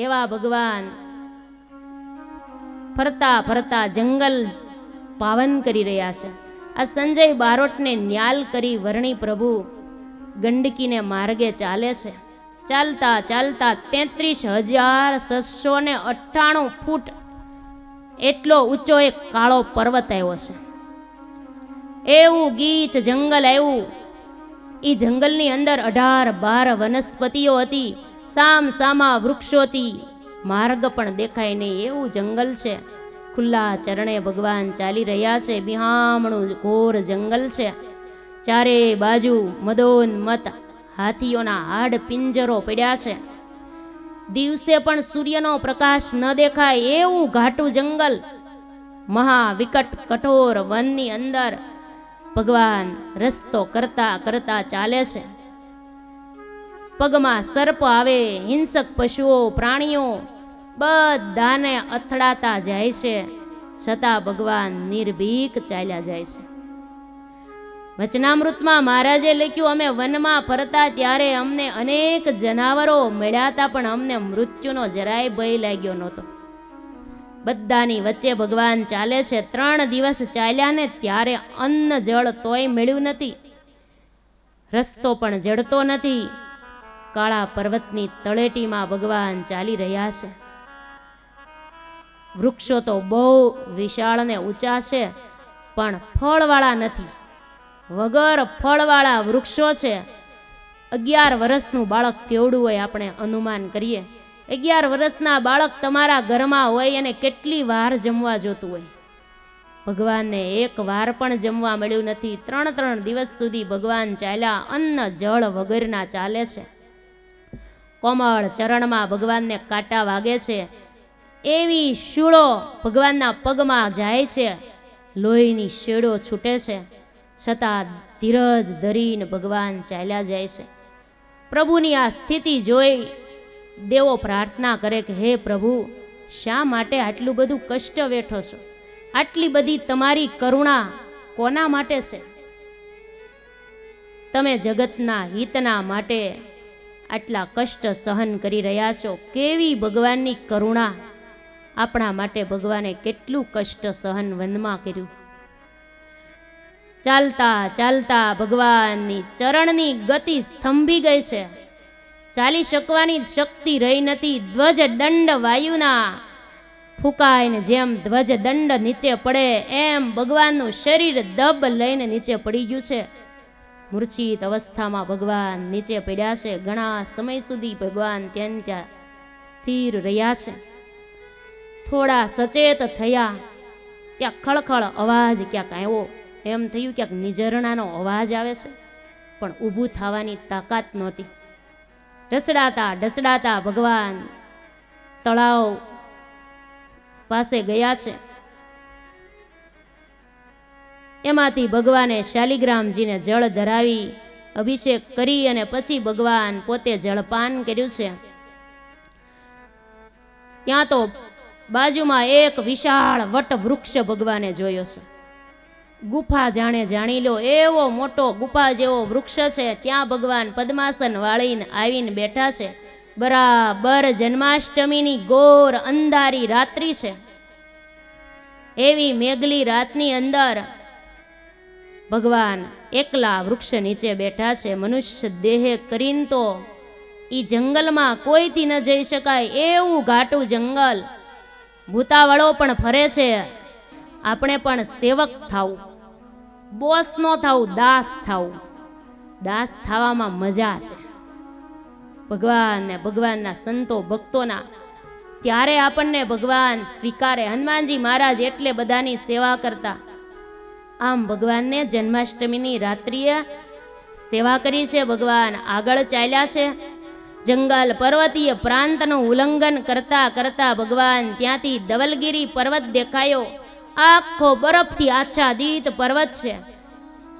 એવા ભગવાન ફરતા ફરતા જંગલ પાવન કરી રહ્યા છે. આ સંજય બારોટને ન્યાલ કરી વર્ણી પ્રભુ ગંડકીને માર્ગે ચાલે છે. ચાલતા ચાલતા 33,698 ફૂટ એટલો ઊંચો એક કાળો પર્વત આવ્યો છે. એવું ગીચ જંગલ આવ્યું. એ જંગલની અંદર 18-12 વનસ્પતિઓ હતી. સામ સામા વૃક્ષોથી માર્ગ પણ દેખાય નહીં એવું જંગલ છે. ખુલ્લા ચરણે ભગવાન ચાલી રહ્યા છે. બિહામણું ઘોર જંગલ છે. ચારે બાજુ મદોન્મત હાથીઓના હાડ પિંજરો પડ્યા છે. દિવસે પણ સૂર્યનો પ્રકાશ ન દેખાય એવું ઘાટું જંગલ. મહા વિકટ કઠોર વનની અંદર ભગવાન રસ્તો કરતા કરતા ચાલે છે. પગમાં સર્પ આવે, હિંસક પશુઓ પ્રાણીઓ બધાને અથડાતા જાય છે, છતાં ભગવાન નિર્ભીક ચાલ્યા જાય છે. વચનામૃતમાં મહારાજે લખ્યું, અમે વનમાં ફરતા ત્યારે અમને અનેક જનાવરો મળ્યા હતા, પણ અમને મૃત્યુનો જરાય ભય લાગ્યો નહોતો. બધાની વચ્ચે ભગવાન ચાલે છે. 3 દિવસ ચાલ્યા ને ત્યારે અન્ન જળ તોય મળ્યું નથી. રસ્તો પણ જડતો નથી. કાળા પર્વતની તળેટીમાં ભગવાન ચાલી રહ્યા છે. વૃક્ષો તો બહુ વિશાળ ને ઊંચા છે, પણ ફળવાળા નથી. વગર ફળવાળા વૃક્ષો છે. 11 વર્ષનું બાળક કેવડું હોય આપણે અનુમાન કરીએ. 11 વર્ષના બાળક તમારા ઘરમાં હોય અને કેટલી વાર જમવા જોતું હોય. ભગવાનને એક વાર પણ જમવા મળ્યું નથી. 3 દિવસ સુધી ભગવાન ચાલ્યા, અન્ન જળ વગરના ચાલે છે. કોમળ ચરણમાં ભગવાનને કાંટા વાગે છે. એવી શૂળો ભગવાનના પગમાં જાય છે. લોહીની શેડો છૂટે છે, છતાં ધીરજ ધરીને ભગવાન ચાલ્યા જાય છે. પ્રભુની આ સ્થિતિ જોઈ દેવો પ્રાર્થના કરે કે હે પ્રભુ, શા માટે આટલું બધું કષ્ટ વેઠો છો? આટલી બધી તમારી કરુણા કોના માટે છે? તમે જગતના હિતના માટે આટલા કષ્ટ સહન કરી રહ્યા છો. કેવી ભગવાનની કરુણા! આપણા માટે ભગવાને કેટલું કષ્ટ સહન વનમાં કર્યું. ચાલતા ચાલતા ભગવાનની ચરણની ગતિ સ્તંભી ગઈ છે. ચાલી શકવાની શક્તિ રહી નથી. ધ્વજ દંડ વાયુના ફૂંકાઈને જેમ ધ્વજ દંડ નીચે પડે એમ ભગવાનનું શરીર દબ લઈને નીચે પડી ગયું છે. મૂર્છિત અવસ્થામાં ભગવાન નીચે પડ્યા છે. ઘણા સમય સુધી ભગવાન ત્યાં સ્થિર રહ્યા છે. થોડા સચેત થયા ત્યાં ખળખળ અવાજ ક્યાંક આવ્યો. એમ થયું ક્યાંક નિઝરણાનો અવાજ આવે છે, પણ ઊભું થવાની તાકાત નહોતી. ઢસડાતા ઢસડાતા ભગવાન તળાવ પાસે ગયા છે. એમાંથી ભગવાને શાલિગ્રામજીને જળ ધરાવી અભિષેક કરી અને પછી ભગવાન પોતે જળપાન કર્યું છે. ત્યાં તો બાજુમાં એક વિશાળ વટ વૃક્ષ ભગવાને જોયો છે. ગુફા જાણે જાણી લો એવો મોટો ગુફા જેવો વૃક્ષ છે. ત્યાં ભગવાન પદ્માસન વાળીને આવીને બેઠા છે. બરાબર જન્માષ્ટમીની ગોર અંધારી રાત્રિ છે. એવી મેઘલી રાતની અંદર ભગવાન એકલા વૃક્ષ નીચે બેઠા છે. મનુષ્ય દેહ કરીને તો ઈ જંગલમાં કોઈથી ન જઈ શકાય એવું ઘાટું જંગલ. ભૂતાવળો પણ ફરે છે. આપણે પણ સેવક થાવું, બોસ નો થાવું, દાસ થાવું. દાસ થવામાં મજા છે. ભગવાન ને ભગવાનના સંતો ભક્તોના ત્યારે આપણને ભગવાન સ્વીકારે. હનુમાનજી મહારાજ એટલે બધાની સેવા કરતા. આમ ભગવાનને જન્માષ્ટમીની રાત્રિએ સેવા કરી છે. ભગવાન આગળ ચાલ્યા છે. જંગલ પર્વતીય પ્રાંતનું ઉલ્લંઘન કરતા કરતા ભગવાન ત્યાંથી ધવલગીરી પર્વત દેખાયો. આખો બરફથી આચ્છાદિત પર્વત છે.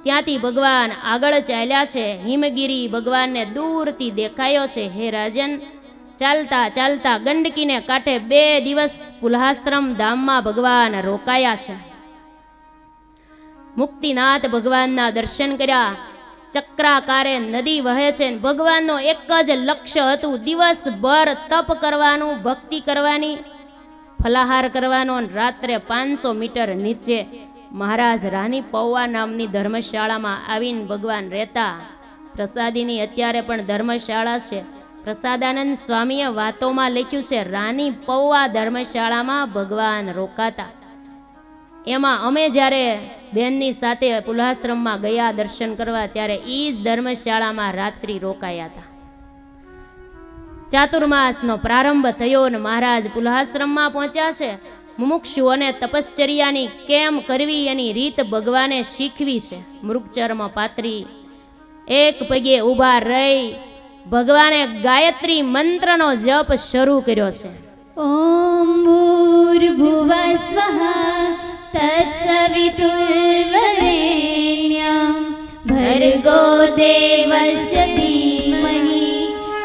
ત્યાંથી ભગવાન આગળ ચાલ્યા છે. હિમગીરી ભગવાનને દૂરથી દેખાયો છે. હે રાજન, ચાલતા ચાલતા ગંડકીને કાંઠે 2 દિવસ કુલ્હાશ્રમ ધામમાં ભગવાન રોકાયા છે. મુક્તિનાથ ભગવાનના દર્શન કર્યા. ચક્રાકારે નદી વહે છે. ભગવાનનો એક જ લક્ષ્ય હતું, દિવસભર તપ કરવાનું, ભક્તિ કરવાની, ફલાહાર કરવાનો. રાત્રે 500 મીટર નીચે મહારાજ રાની પૌવા નામની ધર્મશાળામાં આવીને ભગવાન રહેતા. પ્રસાદીની અત્યારે પણ ધર્મશાળા છે. પ્રસાદાનંદ સ્વામીએ વાતોમાં લખ્યું છે, રાની પૌવા ધર્મશાળામાં ભગવાન રોકાતા. એમાં અમે જ્યારે બેનની સાથે પુલાશ્રમમાં ગયા દર્શન કરવા, ત્યારે એ જ ધર્મશાળામાં રાત્રિ રોકાયા હતા. ચાતુર્માસનો પ્રારંભ થયો અને મહારાજ પુલાશ્રમમાં પહોંચ્યા છે. મુમુક્ષુઓને તપશ્ચર્યાની કેમ કરવી એની રીત ભગવાને શીખવી છે. મૃગચર્મ પાત્રી એક પગે ઊભા રહી ભગવાને ગાયત્રી મંત્રનો જપ શરૂ કર્યો છે. ઓમ ભૂર્ભુવઃ સ્વઃ તત્સવિતુર્વરેણ્યં ભર્ગો દેવસ્ય ધીમહિ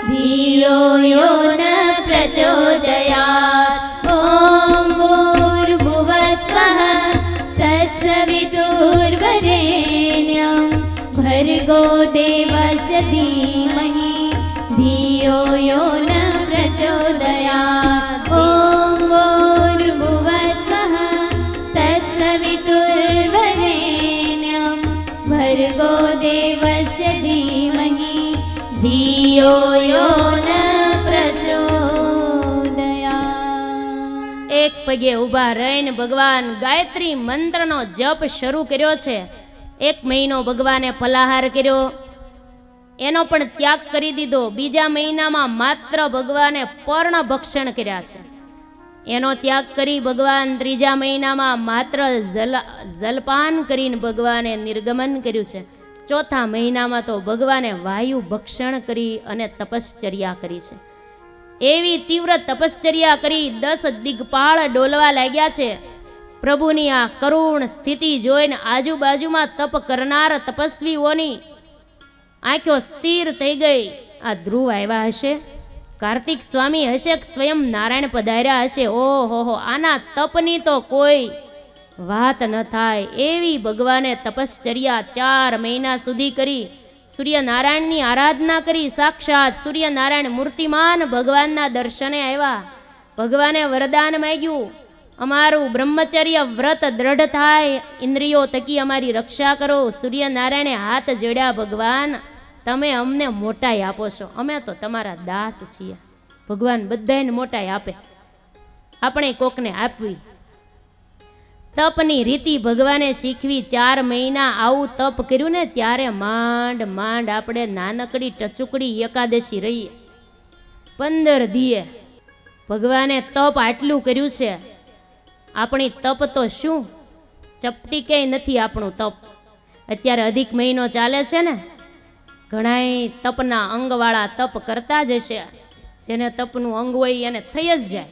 ધિયો યો ન પ્રચોદયાત. ઓમ ભૂર્ભુવઃ સ્વઃ તત્સવિતુર્વરેણ્યં ભર્ગો દેવસ્ય ધીમહિ ધિયો યો ન પ્રચોદયાત. ઓમ ભૂર્ભુવઃ સ્વઃ તત્સવિતુર્વરેણ્યં ભર્ગો દેવસ્ય ધીમહિ ધિયો યો ન પ્રચોદયાત. એક પગે ઊભા રહીને ભગવાન ગાયત્રી મંત્રનો જપ શરૂ કર્યો છે. 1 મહિનો ભગવાને ફલાહાર કર્યો, એનો પણ ત્યાગ કરી દીધો. બીજા મહિનામાં માત્ર ભગવાને પર્ણ ભક્ષણ કર્યા છે, એનો ત્યાગ કરી ભગવાન ત્રીજા મહિનામાં માત્ર જલપાન કરીને ભગવાને નિર્ગમન કર્યું છે. ચોથા મહિનામાં તો ભગવાને વાયુ ભક્ષણ કરી અને તપશ્ચર્યા કરી છે. એવી તીવ્ર તપશ્ચર્યા કરી 10 દિગ્પાળ ડોલવા લાગ્યા છે. પ્રભુની આ કરુણ સ્થિતિ જોઈને આજુબાજુમાં તપ કરનાર તપસ્વીઓની આંખો સ્થિર થઈ ગઈ. આ ધ્રુવ આવ્યા હશે, કાર્તિક સ્વામી હશે, સ્વયં નારાયણ પધાર્યા હશે. ઓહો, આના તપની તો કોઈ વાત ન થાય. એવી ભગવાને તપશ્ચર્યા 4 મહિના સુધી કરી. સૂર્યનારાયણની આરાધના કરી. સાક્ષાત સૂર્યનારાયણ મૂર્તિમાન ભગવાનના દર્શને આવ્યા. ભગવાને વરદાન માંગ્યું, અમારું બ્રહ્મચર્ય વ્રત દ્રઢ થાય, ઇન્દ્રિયો થકી અમારી રક્ષા કરો. સૂર્યનારાયણે હાથ જોડ્યા, ભગવાન તમે અમને મોટાઈ આપો છો, અમે તો તમારા દાસ છીએ. ભગવાન બધાને મોટાઈ આપે, આપણે કોકને આપવી. તપની રીતિ ભગવાને શીખવી. 4 મહિના આવું તપ કર્યું ને ત્યારે માંડ આપણે નાનકડી ટચુકડી એકાદશી રહીએ. 15 દીએ ભગવાને તપ આટલું કર્યું છે. આપણી તપ તો શું, ચપટી ક્યાંય નથી આપણું તપ. અત્યારે અધિક મહિનો ચાલે છે ને, ઘણાય તપના અંગવાળા તપ કરતા જ હશે. જેને તપનું અંગ હોય એને થઈ જ જાય.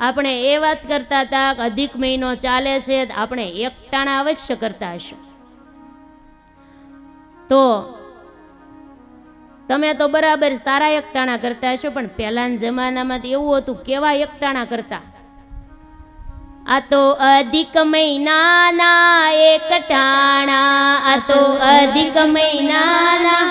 આપણે એ વાત કરતા હતા કે અધિક મહિનો ચાલે છે, આપણે એકટાણા અવશ્ય કરતા હશું. તો તમે તો બરાબર સારા એકટાણા કરતા હશો, પણ પહેલાના જમાનામાં એવું હતું, કેવા એકટાણા કરતા. આ તો અધિક મહિનાના એકટાણા, આ તો અધિક મહિનાના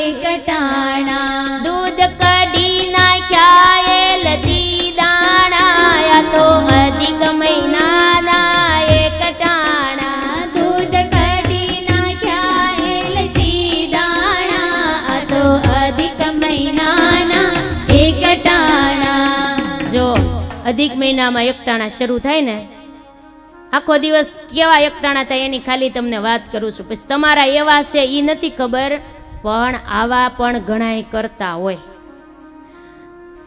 એકટાણા દૂધ કઢી નાખ્યા એલચી દાણા. આ તો અધિક મહિનાના એકટાણા દૂધ કઢી નાખ્યા એલચી દાણા. આ તો અધિક મહિનાના એકટાણા. જો અધિક મહિનામાં એકટાણા શરૂ થાય ને, આખો દિવસ કેવા એકટાણા થાય એની ખાલી તમને વાત કરું છું. પછી તમારા એવા છે એ નથી ખબર, પણ આવા પણ ઘણાય કરતા હોય.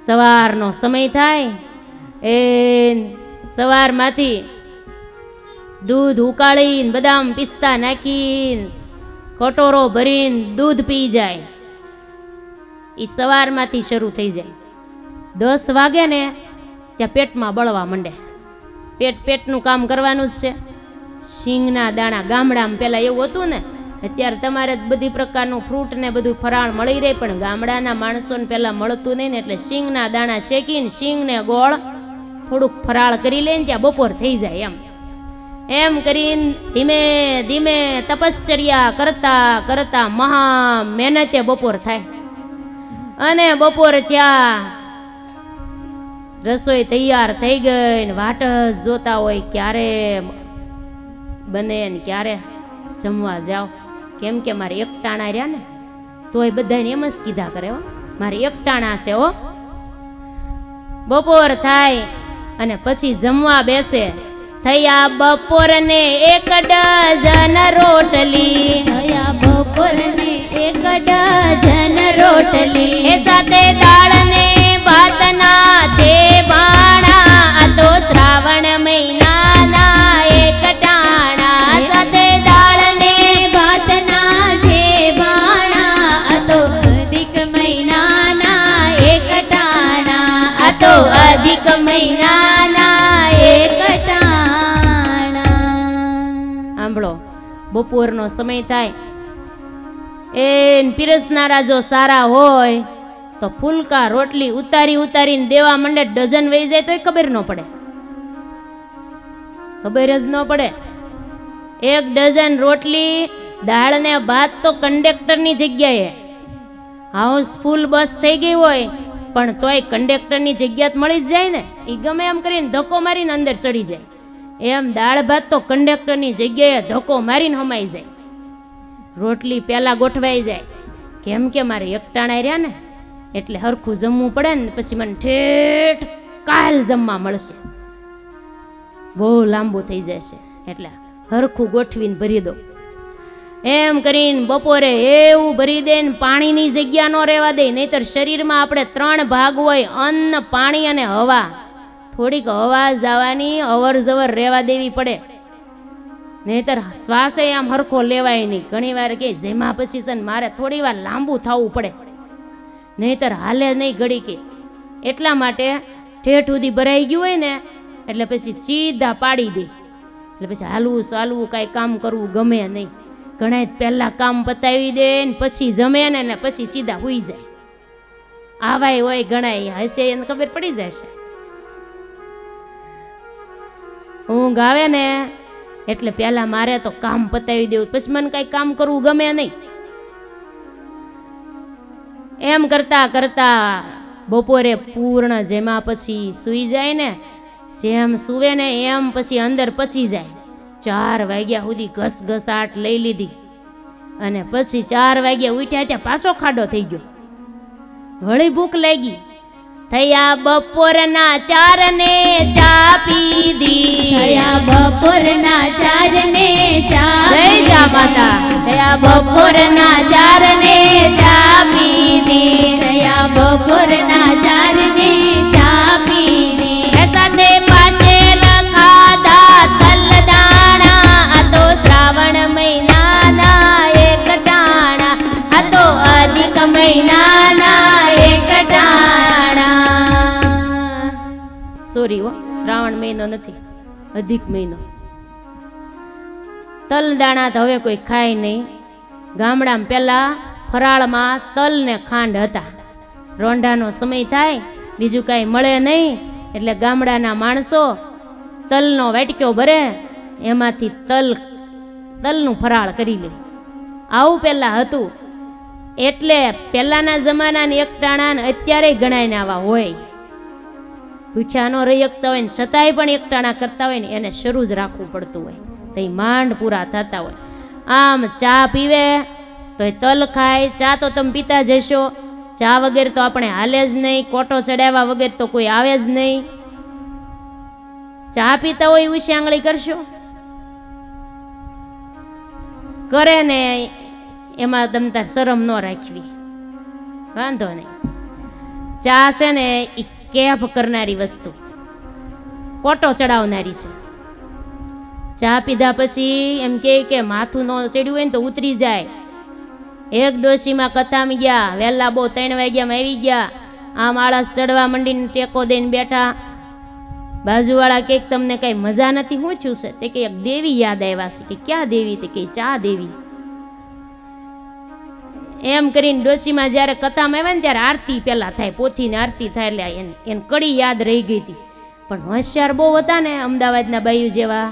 સવારનો સમય થાય એ સવારમાંથી દૂધ ઉકાળીને બદામ પિસ્તા નાખીને કટોરો ભરીને દૂધ પી જાય. એ સવારમાંથી શરૂ થઈ જાય. 10 વાગે ને ત્યાં પેટમાં બળવા માંડે. પેટનું કામ કરવાનું જ છે. શીંગના દાણા ગામડામાં પેલા એવું હતું ને, અત્યારે તમારે બધી પ્રકારનું ફ્રૂટ ને બધું ફરાળ મળી રહે, પણ ગામડાના માણસોને પેલા મળતું નહીં ને, એટલે શીંગના દાણા શેકીને શીંગ ને ગોળ થોડુંક ફરાળ કરી લઈને ત્યાં બપોર થઈ જાય. એમ એમ કરીને ધીમે ધીમે તપશ્ચર્યા કરતા કરતા મહા મહેનતે બપોર થાય અને બપોર ત્યાં રસોઈ તૈયાર થઈ ગઈ ને વાટ જ જોતા હોય ક્યારે બને ને ક્યારે જમવા જાઓ, કેમ કે મારે એકટાણા રહ્યા ને તોય બધાને એમ જ કીધા કરે હો મારે એકટાણા છે હો. બપોર થાય અને પછી જમવા બેસે. થયા બપોરને 1 ડઝન રોટલી, થયા બપોરને 1 ડઝન રોટલી, એ સાથે દાળ ને ભાતના છે ભાણા, આ તો શ્રાવણ મહિનાના એકટાણા. સાથે દાળ ને ભાતના છે ભાણા, આ તો અધિક મહિનાના એકટાણા, આ તો અધિક મહિનાના એકટાણા. સાંભળો, બપોરનો સમય થાય એ પીરસનારા જો સારા હોય તો ફૂલકા રોટલી ઉતારી ઉતારીને દેવા માંડે, ડઝન વહી જાય તોય ખબર ન પડે, ખબર જ ન પડે. 1 ડઝન રોટલી દાળ ને ભાત તો કંડક્ટરની જગ્યાએ હાઉસફુલ બસ થઈ ગઈ હોય પણ તોય કંડક્ટરની જગ્યા મળી જ જાય ને, એ ગમે એમ કરીને ધક્કો મારીને અંદર ચડી જાય. એમ દાળ ભાત તો કંડક્ટરની જગ્યાએ ધક્કો મારીને હમાઈ જાય. રોટલી પહેલા ગોઠવાઈ જાય, કેમ કે મારે એકટાણા રહ્યા ને એટલે હરખું જમવું પડે ને, પછી મને ઠેઠ કાલ જમવા મળશે, બહુ લાંબુ થઈ જશે એટલે હરખું ગોઠવીને ભરી દો. એમ કરીને બપોરે એવું ભરી દે ને પાણીની જગ્યા ન રહેવા દે, નહીતર શરીરમાં આપણે 3 ભાગ હોય, અન્ન, પાણી અને હવા. થોડીક હવા જવાની અવર જવર રહેવા દેવી પડે, નહીતર શ્વાસે આમ હરખો લેવાય નહીં. ઘણી વાર કે જેમાં પછી છે ને મારે થોડી વાર લાંબુ થવું પડે, નહીતર હાલે નહીં ઘડી કે. એટલા માટે ઠેઠ સુધી ભરાઈ ગયું હોય ને એટલે પછી સીધા પાડી દે, એટલે પછી હાલવું ચાલવું કાંઈ કામ કરવું ગમે નહીં. ઘણા પહેલા કામ પતાવી દે ને પછી જમે ને પછી સીધા હુઈ જાય. આવાય હોય ઘણા હશે એને ખબર પડી જાય છે. ઊંઘ આવે ને એટલે પહેલા મારે તો કામ પતાવી દેવું, પછી મને કાંઈ કામ કરવું ગમે નહીં. એમ કરતા કરતા બપોરે પૂર્ણ જેમાં પછી સૂઈ જાય ને, જેમ સૂવે ને એમ પછી અંદર પચી જાય. 4 વાગ્યા સુધી ઘસઘસાટ લઈ લીધી અને પછી 4 વાગ્યા ઉઠ્યા ત્યાં પાછો ખાડો થઈ ગયો, વળી ભૂખ લાગી. થયા બપોરના 4 ને ચા પીધી, થયા બપોરના 4 ને ચા જય જા માતા. થયા બપોરના 4 ને ચા પીધી, થયા બપોરના 4 ને ચા પીધી, સાથે પાસે ખાધા તલદાણા, આ તો શ્રાવણ મહિનાના એકટાણા, આ તો અધિક મહિનાના એકટાણા. સોરી હો, શ્રાવણ મહિનો નથી, અધિક મહિનો. તલ દાણા તો હવે કોઈ ખાય નહીં. ગામડામાં પહેલા ફરાળમાં તલ ને ખાંડ હતા. રોંઢાનો સમય થાય બીજું કાંઈ મળે નહીં એટલે ગામડાના માણસો તલનો વાટક્યો ભરે, એમાંથી તલનું ફરાળ કરી લે. આવું પહેલા હતું. એટલે પહેલાના જમાનાને એકટાણા ને અત્યારે ગણાયને આવા હોય. ભૂખ્યા ન રહી શકતા હોય ને છતાંય પણ એકટાણા કરતા હોય ને એને શરૂ જ રાખવું પડતું હોય, તો એ માંડ પૂરા થતા હોય. આમ ચા પીવે તો એ તલ ખાય. ચા તો તમે પીતા જશો, ચા વગર તો આપણે હાલે જ નહીં, કોટો ચડાવ્યા વગર તો કોઈ આવે જ નહીં. ચા પીતા હોય ઉછી આંગળી કરશો, કરે ને એમાં તમ તાર શરમ ન રાખવી, વાંધો નહીં. ચા છે ને એ કેફ કરનારી વસ્તુ, કોટો ચડાવનારી છે. ચા પીધા પછી એમ કે માથું ન ચડ્યું હોય ને તો ઉતરી જાય. એક ડોશીમાં કથામાં ગયા, વહેલા બહુ 3 વાગ્યામાં આવી ગયા, આમ આળસ ચડવા મંડીને ટેકો દઈને બેઠા. બાજુવાળા કે તમને કઈ મજા નથી, શું થયું છે? તે કે એક દેવી યાદ આવ્યા છે. કે ક્યાં દેવી? તે કે ચા દેવી. એમ કરીને ડોશીમાં જ્યારે કથામાં આવ્યા ને ત્યારે આરતી પહેલા થાય, પોથીને આરતી થાય એટલે એને કડી યાદ રહી ગઈ હતી. પણ હોશિયાર બહુ હતા ને અમદાવાદના બાયુ જેવા,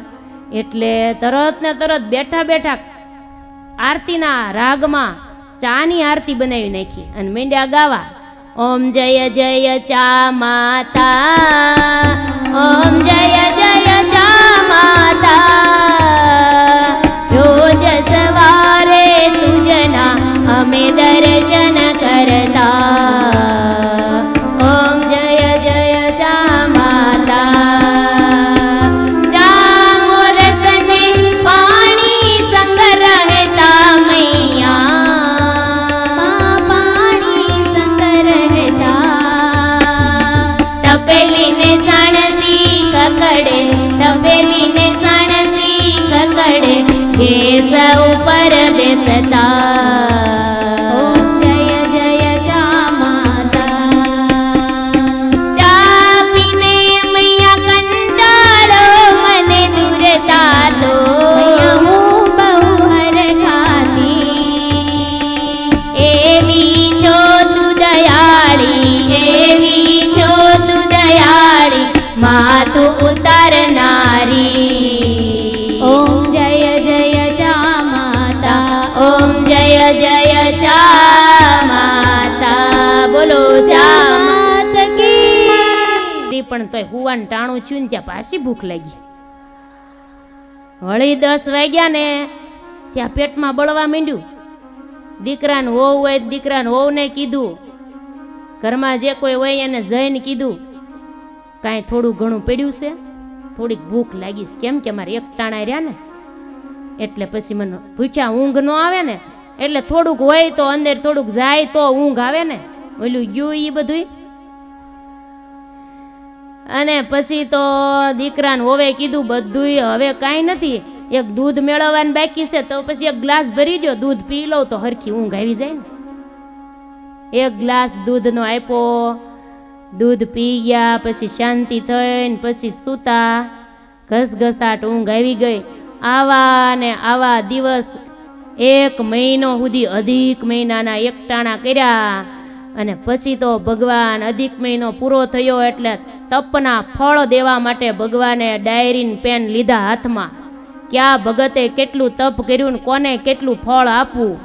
એટલે તરત ને તરત બેઠા બેઠા આરતીના રાગમાં ચાની આરતી બનાવી નાખી અને માંડ્યા ગાવા. ઓમ જય જય ચા માતા, ઓમ જય જય ચા માતા, રોજ સવારે તુજના અમે દર્શન કરતા. ઓમ જય જય ચા માતા, ચા મોરસને પાણી સંગ રહેતા મૈયા, પાણી સંગ રહેતા. તપેલીને સાણસી કકડે, તપેલીને સાણસી કકડે, ગેસ ઉપર બેસતા. ઓમ જય જય ચા માતા, ચા પીને મૈયા કંટાળો મને દૂર તાતો. હું બહુ હરખાતી. એવી છો તું દયાળી, એવી છો તું દયાળી, માથું ઉતારનારી. ઓમ જય જય ચા માતા, ઓમ જય જય ચા માતા. બોલો ચા માત કી. પણ તોય હુવાન ટાણું છું ને ત્યાં પાછી ભૂખ લાગી. વળી 10 વાગ્યા ને ત્યાં પેટમાં બળવા માંડ્યું. દીકરાને વહુ હોય દીકરાને વહુને કીધું, ઘરમાં જે કોઈ હોય એને જઈને કીધું કાંઈ થોડું ઘણું પડ્યું છે, થોડીક ભૂખ લાગી છે. કેમ કે મારે એક ટાણા રહ્યા ને એટલે પછી મને ભૂખ્યા ઊંઘ ન આવે ને, એટલે થોડુંક હોય તો અંદર થોડુંક જાય તો ઊંઘ આવે ને. ઓલું ગયું એ બધું. અને પછી તો દીકરાને હોવે કીધું બધુંય હવે કાંઈ નથી, એક દૂધ મેળવવાનું બાકી છે તો પછી એક ગ્લાસ ભરી દો, દૂધ પી લઉં તો હરખી ઊંઘ આવી જાય ને. એક ગ્લાસ દૂધનો આપ્યો, દૂધ પી ગયા, પછી શાંતિ થઈને પછી સૂતા. ઘસઘસાટ ઊંઘ આવી ગઈ. આવા ને આવા દિવસ 1 મહિનો સુધી અધિક મહિનાના એકટાણા કર્યા. અને પછી તો ભગવાન અધિક મહિનો પૂરો થયો એટલે તપના ફળ દેવા માટે ભગવાને ડાયરી પેન લીધા હાથમાં. ક્યાં ભગતે કેટલું તપ કર્યું ને કોને કેટલું ફળ આપવું.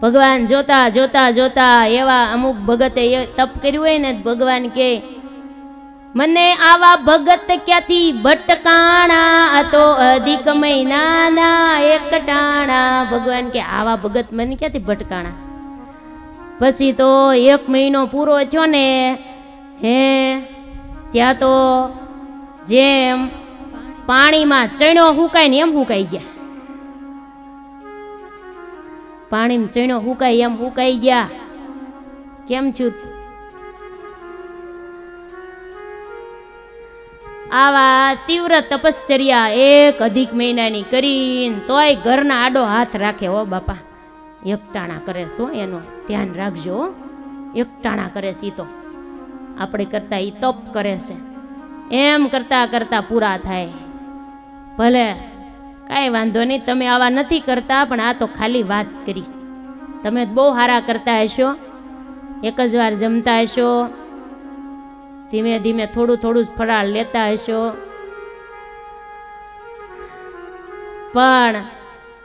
ભગવાન જોતા જોતા જોતા એવા અમુક ભગતે તપ કર્યું હોય ને ભગવાન કે મને આવા ભગત ક્યાંથી ભટકાણા, આ તો અધિક મહિનાના એકટાણા. ભગવાન કે આવા ભગત મને ક્યાંથી ભટકાણા. પછી તો 1 મહિનો પૂરો થયો ને હે ત્યાં તો જેમ પાણીમાં ચણો હુકાય ને એમ હુકાઈ ગયા. પાણીમાં ચણો હુકાય એમ હુકાઈ ગયા. કેમ છું આવા તીવ્ર તપશ્ચર્યા 1 અધિક મહિનાની કરીને તોય ઘરના આડો હાથ રાખે. હો બાપા એકટાણા કરે છો એનું ધ્યાન રાખજો. એકટાણા કરે છે તો આપણે કરતા એ તપ કરે છે. એમ કરતા કરતા પૂરા થાય. ભલે કાંઈ વાંધો નહીં, તમે આવા નથી કરતા પણ આ તો ખાલી વાત કરી. તમે બહુ સારા કરતા હશો, એક જ વાર જમતા હશો, ધીમે ધીમે થોડું થોડું જ ફરાળ લેતા હશો. પણ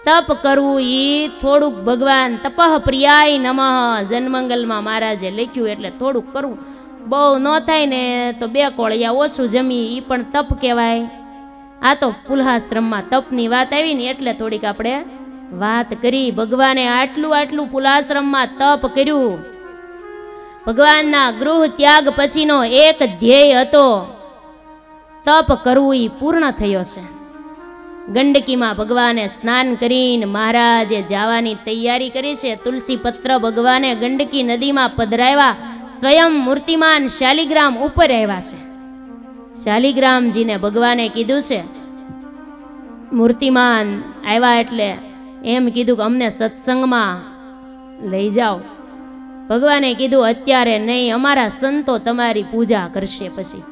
તપ કરવું એ થોડુંક ભગવાન તપઃ પ્રિયાય નમઃ જન્મંગલમાં મહારાજે લખ્યું એટલે થોડુંક કરવું. બહુ ન થાય ને તો 2 કોળિયા ઓછું જમી એ પણ તપ કહેવાય. આ તો પુલાશ્રમમાં તપની વાત આવી ને એટલે થોડીક આપણે વાત કરી. ભગવાને આટલું પુલાશ્રમમાં તપ કર્યું. ભગવાનના ગૃહ ત્યાગ પછીનો એક ધ્યેય હતો, તપ કરવું એ પૂર્ણ થયો છે. ગંડકીમાં ભગવાને સ્નાન કરીને મહારાજે જવાની તૈયારી કરી છે. તુલસી પત્ર ભગવાને ગંડકી નદીમાં પધરાવ્યા. સ્વયં મૂર્તિમાન શાલિગ્રામ ઉપર આવ્યા છે. શાલિગ્રામજીને ભગવાને કીધું છે, મૂર્તિમાન આવ્યા એટલે એમ કીધું કે અમને સત્સંગમાં લઈ જાઓ. ભગવાને કીધું અત્યારે નહીં, અમારા સંતો તમારી પૂજા કરશે. પછી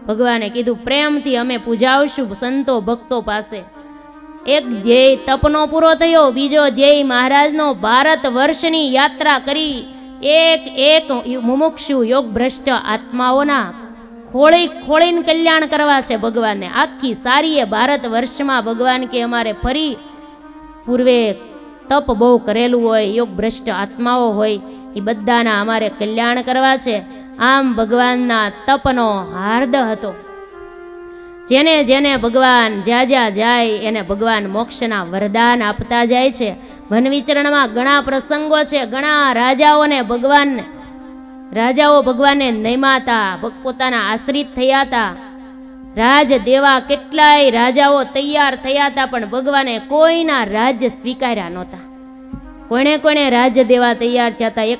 ભગવાને કીધું પ્રેમથી અમે પૂજાવશું સંતો ભક્તો પાસે. એક ધ્યેય તપનો પૂરો થયો, બીજો ધ્યેય મહારાજનો ભારત વર્ષની યાત્રા કરી એક મુમુક્ષુ યોગ ભ્રષ્ટ આત્માઓના ખોળી ખોળીને કલ્યાણ કરવા છે ભગવાનને. આખી સારી એ ભારત વર્ષમાં ભગવાન કે અમારે ફરી પૂર્વે તપ બહુ કરેલું હોય, યોગ ભ્રષ્ટ આત્માઓ હોય, એ બધાના અમારે કલ્યાણ કરવા છે. આમ ભગવાનના તપનો હાર્દ હતો. જેને જેને ભગવાન જ્યાં જ્યાં જાય એને ભગવાન મોક્ષના વરદાન આપતા જાય છે. વન વિચરણમાં ઘણા પ્રસંગો છે. ઘણા રાજાઓ ભગવાનને નમ્યા, પોતાના આશ્રિત થયા હતા. રાજ દેવા કેટલાય રાજાઓ તૈયાર થયા હતા, પણ ભગવાને કોઈના રાજ્ય સ્વીકાર્યા નહોતા. કોણે કોણે રાજ્ય દેવા તૈયાર થયા હતા? એક